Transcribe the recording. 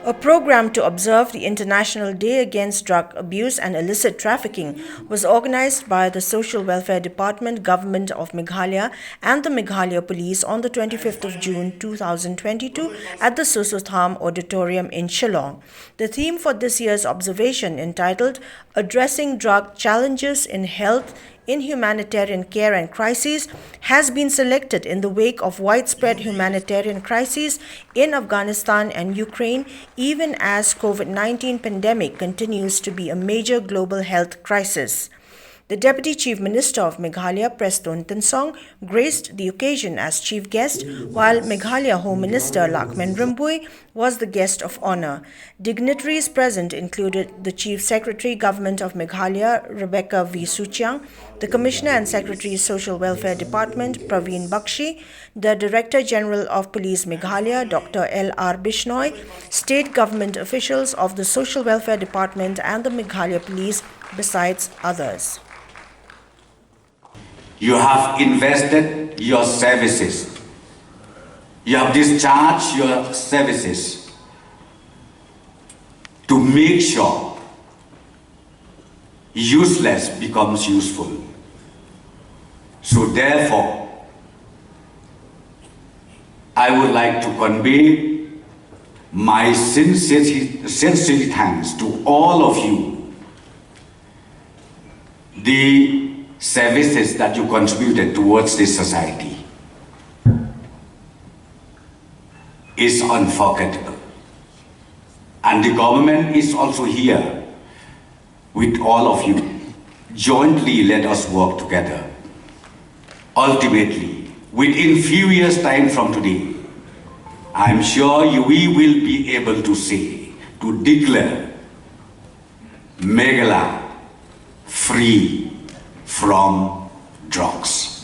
A program to observe the International Day Against Drug Abuse and Illicit Trafficking was organized by the Social Welfare Department, Government of Meghalaya and the Meghalaya Police on the 25th of June 2022 at the Soso Tham Auditorium in Shillong. The theme for this year's observation, entitled Addressing Drug Challenges in Health in Humanitarian Care and Crises, has been selected in the wake of widespread humanitarian crises in Afghanistan and Ukraine, even as COVID-19 pandemic continues to be a major global health crisis. The Deputy Chief Minister of Meghalaya, Preston Tinsong, graced the occasion as chief guest, while Meghalaya Home Minister Lakmen Rimbui was the guest of honor. Dignitaries present included the Chief Secretary, Government of Meghalaya, Rebecca V. Suchiang, the Commissioner and Secretary, Social Welfare Department, Praveen Bakshi, the Director General of Police Meghalaya, Dr. L.R. Bishnoi, state government officials of the Social Welfare Department and the Meghalaya Police, besides others. You have invested your services. You have discharged your services to make sure useless becomes useful. So therefore, I would like to convey my sincere thanks to all of you, the services that you contributed towards this society is unforgettable. And the government is also here with all of you. Jointly let us work together. Ultimately, within few years' time from today, I'm sure we will be able to say, to declare Meghalaya free from drugs.